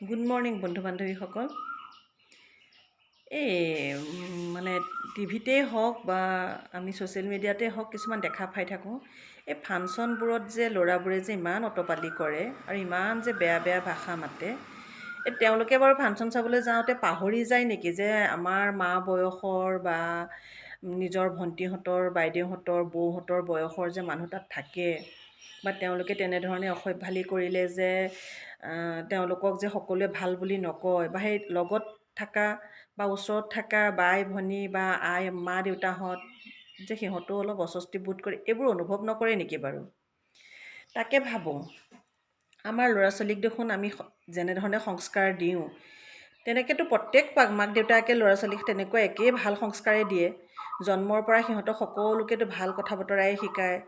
Good morning বন্ধু বান্ধৱীসকল। এই মানে টিভিতেই হওক বা আমি ছ'চিয়েল মিডিয়াতে হওক কিছুমান দেখা পাই থাকোঁ। এই ফাংচনবোৰত যে ল'ৰাবোৰে যে ইমান অতপালি কৰে আৰু ইমান যে বেয়া বেয়া ভাষা মাতে, তেওঁলোকে বাৰু ফাংচন চাবলৈ যাওঁতে পাহৰি যায় নেকি যে আমাৰ মা বয়সৰ বা নিজৰ ভণ্টিহঁতৰ বাইদেউহঁতৰ বৌহঁতৰ বয়সৰ যে মানুহ তাত থাকে, বা তেওঁলোকে তেনেধৰণে অসভ্যালি কৰিলে যে তেওঁলোকক যে সকলোৱে ভাল বুলি নকয়, বা সেই লগত থকা বা ওচৰত থকা বাই ভনী বা আই মা দেউতাহঁত যে সিহঁতেও অলপ অস্বস্তি বোধ কৰে, এইবোৰ অনুভৱ নকৰে নেকি বাৰু? তাকে ভাবোঁ। আমাৰ ল'ৰা ছোৱালীক দেখোন আমি যেনেধৰণে সংস্কাৰ দিওঁ, তেনেকৈতো প্ৰত্যেক মাক দেউতাকে ল'ৰা ছোৱালীক তেনেকুৱা একেই ভাল সংস্কাৰেই দিয়ে। জন্মৰ পৰা সিহঁতক সকলোকেতো ভাল কথা বতৰাই শিকায়,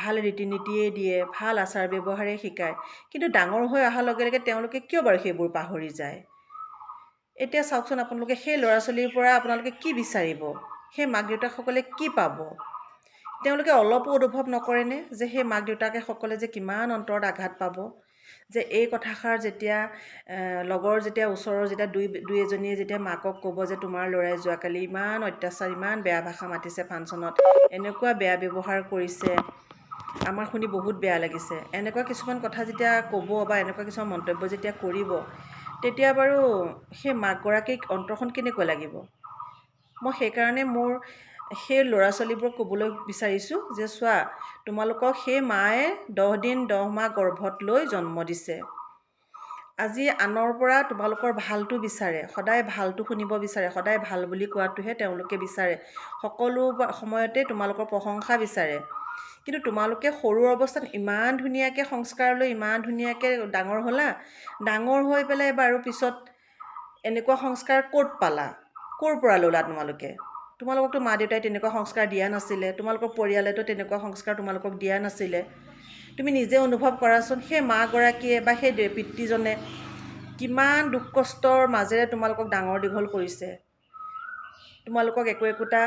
ভাল ৰীতি নীতিয়ে দিয়ে, ভাল আচাৰ ব্যৱহাৰেই শিকায়। কিন্তু ডাঙৰ হৈ অহাৰ লগে লগে তেওঁলোকে কিয় বাৰু সেইবোৰ পাহৰি যায়? এতিয়া চাওকচোন, আপোনালোকে সেই ল'ৰা ছোৱালীৰ পৰা আপোনালোকে কি বিচাৰিব? সেই মাক দেউতাকসকলে কি পাব? তেওঁলোকে অলপো অনুভৱ নকৰেনে যে সেই মাক দেউতাকসকলে যে কিমান অন্তৰত আঘাত পাব? যে এই কথাষাৰ যেতিয়া লগৰ যেতিয়া ওচৰৰ যেতিয়া দুই এজনীয়ে যেতিয়া মাকক ক'ব যে তোমাৰ ল'ৰাই যোৱাকালি ইমান অত্যাচাৰ, ইমান বেয়া ভাষা মাতিছে ফাংচনত, এনেকুৱা বেয়া ব্যৱহাৰ কৰিছে, আমাৰ শুনি বহুত বেয়া লাগিছে, এনেকুৱা কিছুমান কথা যেতিয়া ক'ব বা এনেকুৱা কিছুমান মন্তব্য যেতিয়া কৰিব, তেতিয়া বাৰু সেই মাকগৰাকীক অন্তৰখন কেনেকুৱা লাগিব? মই সেইকাৰণে মোৰ সেই ল'ৰা ছোৱালীবোৰক ক'বলৈ বিচাৰিছোঁ যে চোৱা, তোমালোকক সেই মায়ে 10 দিন 10 মাহ গৰ্ভত লৈ জন্ম দিছে। আজি আনৰ পৰা তোমালোকৰ ভালটো বিচাৰে, সদায় ভালটো শুনিব বিচাৰে, সদায় ভাল বুলি কোৱাটোহে তেওঁলোকে বিচাৰে, সকলো সময়তে তোমালোকৰ প্ৰশংসা বিচাৰে। কিন্তু তোমালোকে সৰু অৱস্থাত ইমান ধুনীয়াকৈ সংস্কাৰ লৈ ইমান ধুনীয়াকৈ ডাঙৰ হ'লা, ডাঙৰ হৈ পেলাই বাৰু পিছত এনেকুৱা সংস্কাৰ ক'ত পালা? ক'ৰ পৰা ল'লা তোমালোকে? তোমালোককতো মা দেউতাই তেনেকুৱা সংস্কাৰ দিয়া নাছিলে, তোমালোকৰ পৰিয়ালেতো তেনেকুৱা সংস্কাৰ তোমালোকক দিয়া নাছিলে। তুমি নিজে অনুভৱ কৰাচোন, সেই মাগৰাকীয়ে বা সেই পিতৃজনে কিমান দুখ কষ্টৰ মাজেৰে তোমালোকক ডাঙৰ দীঘল কৰিছে, তোমালোকক একোটা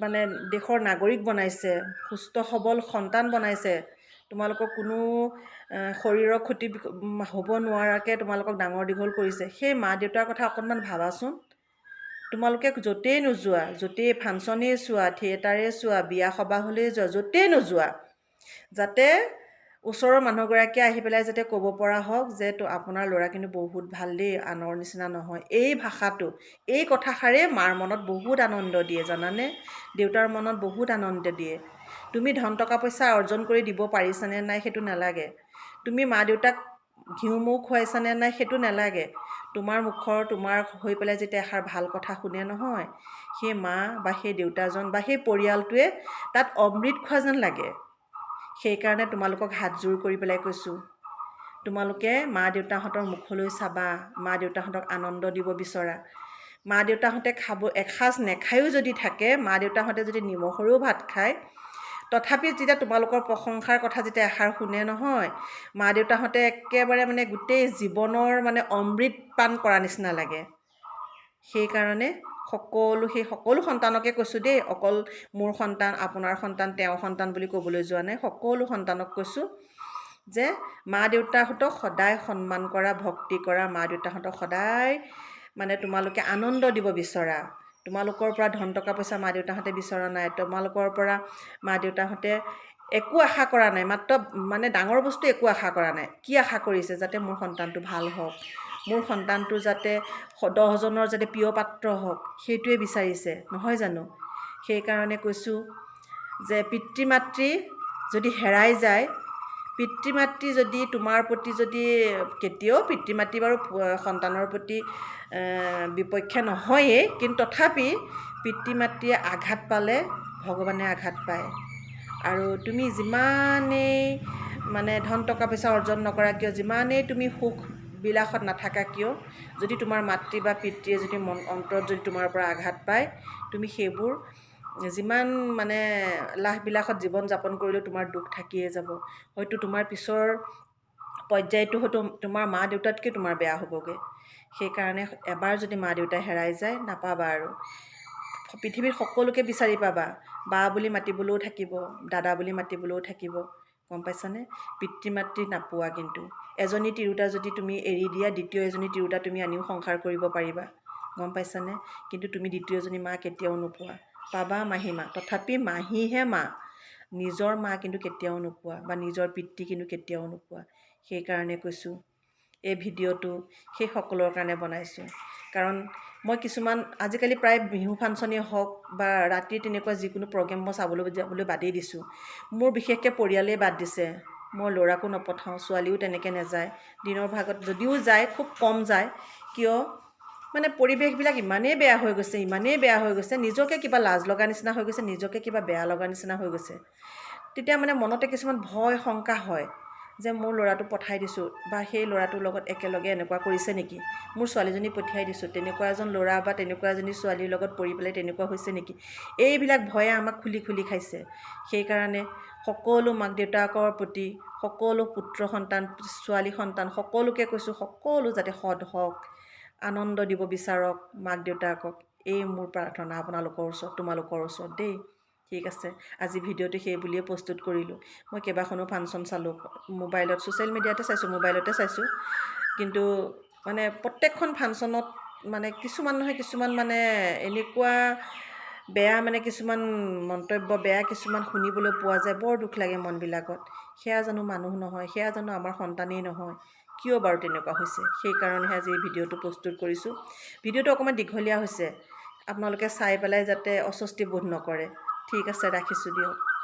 মানে দেশৰ নাগৰিক বনাইছে, সুস্থ সবল সন্তান বনাইছে, তোমালোকক কোনো শৰীৰৰ ক্ষতি হ'ব নোৱাৰাকৈ তোমালোকক ডাঙৰ দীঘল কৰিছে। সেই মা দেউতাৰ কথা অকণমান ভাবাচোন। তোমালোকে য'তেই নোযোৱা, য'তেই ফাংচনেই চোৱা, থিয়েটাৰেই চোৱা, বিয়া সবাহলৈ যোৱা, য'তেই নোযোৱা, যাতে ওচৰৰ মানুহগৰাকীয়ে আহি পেলাই যাতে ক'ব পৰা হওক যে আপোনাৰ ল'ৰা কিন্তু বহুত ভাল দেই, আনৰ নিচিনা নহয়। এই ভাষাটো, এই কথাষাৰে মাৰ মনত বহুত আনন্দ দিয়ে জানানে, দেউতাৰ মনত বহুত আনন্দ দিয়ে। তুমি ধন টকা পইচা অৰ্জন কৰি দিব পাৰিছানে নাই সেইটো নালাগে, তুমি মা দেউতাক ঘিউ মৌ খুৱাইছানে নাই সেইটো নালাগে, তোমাৰ মুখৰ তোমাৰ হৈ পেলাই যেতিয়া এষাৰ ভাল কথা শুনে নহয়, সেই মা বা সেই দেউতাজন বা সেই পৰিয়ালটোৱে তাত অমৃত খোৱা যেন লাগে। সেইকাৰণে তোমালোকক হাতযোৰ কৰি পেলাই কৈছোঁ, তোমালোকে মা দেউতাহঁতৰ মুখলৈ চাবা, মা দেউতাহঁতক আনন্দ দিব বিচৰা। মা দেউতাহঁতে এসাঁজ নেখায়ো যদি থাকে, মা দেউতাহঁতে যদি নিমখৰেও ভাত খায়, তথাপি যেতিয়া তোমালোকৰ প্ৰশংসাৰ কথা যেতিয়া এষাৰ শুনে নহয়, মা দেউতাহঁতে একেবাৰে মানে গোটেই জীৱনৰ মানে অমৃত পান কৰা নিচিনা লাগে। সেইকাৰণে সেই সকলো সন্তানকে কৈছোঁ দেই, অকল মোৰ সন্তান, আপোনাৰ সন্তান, তেওঁৰ সন্তান বুলি ক'বলৈ যোৱা নাই, সকলো সন্তানক কৈছোঁ যে মা দেউতাহঁতক সদায় সন্মান কৰা, ভক্তি কৰা, মা দেউতাহঁতক সদায় মানে তোমালোকে আনন্দ দিব বিচৰা। তোমালোকৰ পৰা ধন টকা পইচা মা দেউতাহঁতে বিচৰা নাই, তোমালোকৰ পৰা মা দেউতাহঁতে একো আশা কৰা নাই, মাত্ৰ মানে ডাঙৰ বস্তু একো আশা কৰা নাই। কি আশা কৰিছে? যাতে মোৰ সন্তানটো ভাল হওক, মোৰ সন্তানটো যাতে 10জনৰ যাতে প্ৰিয় পাত্ৰ হওক, সেইটোৱে বিচাৰিছে নহয় জানো? সেইকাৰণে কৈছোঁ যে পিতৃ মাতৃ যদি হেৰাই যায়, পিতৃ মাতৃ যদি তোমাৰ প্ৰতি যদি কেতিয়াও পিতৃ মাতৃ বাৰু সন্তানৰ প্ৰতি বিপক্ষে নহয়েই, কিন্তু তথাপি পিতৃ মাতৃয়ে আঘাত পালে ভগৱানে আঘাত পায়। আৰু তুমি যিমানেই মানে ধন টকা পইচা অৰ্জন নকৰা কিয়, যিমানেই তুমি সুখ বিলাসত নাথাকা কিয়, যদি তোমাৰ মাতৃ বা পিতৃয়ে যদি অন্তৰত যদি তোমাৰ পৰা আঘাত পায়, তুমি সেইবোৰ যিমান মানে লাখ বিলাসত জীৱন যাপন কৰিলেও তোমাৰ দুখ থাকিয়ে যাব। হয়তো তোমাৰ পিছৰ পৰ্যায়টো হয়তো তোমাৰ মা দেউতাতকৈ তোমাৰ বেয়া হ'বগৈ। সেইকাৰণে এবাৰ যদি মা দেউতাই হেৰাই যায়, নাপাবা আৰু। পৃথিৱীত সকলোকে বিচাৰি পাবা, বা বুলি মাতিবলৈও থাকিব, দাদা বুলি মাতিবলৈও থাকিব, গম পাইছানে? পিতৃ মাতৃ নাপোৱা কিন্তু এজনী তিৰোতা যদি তুমি এৰি দিয়া দ্বিতীয় এজনী তিৰোতা তুমি আনিও সংসাৰ কৰিব পাৰিবা, গম পাইছানে? কিন্তু তুমি দ্বিতীয়জনী মা কেতিয়াও নোপোৱা। পাবা মাহী মা, তথাপি মাহীহে মা, নিজৰ মা কিন্তু কেতিয়াও নোপোৱা বা নিজৰ পিতৃ কিন্তু কেতিয়াও নোপোৱা। সেইকাৰণে কৈছোঁ এই ভিডিঅ'টো সেই সকলৰ কাৰণে বনাইছোঁ। কাৰণ মই কিছুমান আজিকালি প্ৰায় বিহু ফাংচনেই হওক বা ৰাতিৰ তেনেকুৱা যিকোনো প্ৰগ্ৰেম মই যাবলৈ বাদেই দিছোঁ। মোৰ বিশেষকৈ পৰিয়ালেই বাদ দিছে। মই ল'ৰাকো নপঠাওঁ, ছোৱালীও তেনেকৈ নাযায়। দিনৰ ভাগত যদিও যায় খুব কম যায়। কিয়? মানে পৰিৱেশবিলাক ইমানেই বেয়া হৈ গৈছে, ইমানেই বেয়া হৈ গৈছে, নিজকে কিবা লাজ লগা নিচিনা হৈ গৈছে, নিজকে কিবা বেয়া লগা নিচিনা হৈ গৈছে। তেতিয়া মানে মনতে কিছুমান ভয় শংকা হয় যে মোৰ ল'ৰাটো পঠাই দিছোঁ বা সেই ল'ৰাটোৰ লগত একেলগে এনেকুৱা কৰিছে নেকি, মোৰ ছোৱালীজনী পঠিয়াই দিছোঁ তেনেকুৱা এজন ল'ৰা বা তেনেকুৱা এজনী ছোৱালীৰ লগত পৰি পেলাই তেনেকুৱা হৈছে নেকি, এইবিলাক ভয়ে আমাক খুলি খুলি খাইছে। সেইকাৰণে সকলো মাক দেউতাকৰ প্ৰতি, সকলো পুত্ৰ সন্তান ছোৱালী সন্তান সকলোকে কৈছোঁ, সকলো যাতে সৎ হওক, আনন্দ দিব বিচাৰক মাক দেউতাকক, এই মোৰ প্ৰাৰ্থনা আপোনালোকৰ ওচৰত, তোমালোকৰ ওচৰত দেই। ঠিক আছে, আজি ভিডিঅ'টো সেই বুলিয়ে প্ৰস্তুত কৰিলোঁ। মই কেইবাখনো ফাংচন চালোঁ, মোবাইলত ছ'চিয়েল মিডিয়াতে চাইছোঁ, মোবাইলতে চাইছোঁ। কিন্তু মানে প্ৰত্যেকখন ফাংচনত মানে কিছুমান নহয় কিছুমান মানে এনেকুৱা বেয়া মানে কিছুমান মন্তব্য, বেয়া কিছুমান শুনিবলৈ পোৱা যায়, বৰ দুখ লাগে মনবিলাকত। সেয়া জানো মানুহ নহয়, সেয়া জানো আমাৰ সন্তানেই নহয়, কিয় বাৰু তেনেকুৱা হৈছে? সেইকাৰণেহে আজি এই ভিডিঅ'টো প্ৰস্তুত কৰিছোঁ। ভিডিঅ'টো অকণমান দীঘলীয়া হৈছে, আপোনালোকে চাই পেলাই যাতে অস্বস্তি বোধ নকৰে। ঠিক আছে, ৰাখিছোঁ দিয়ক।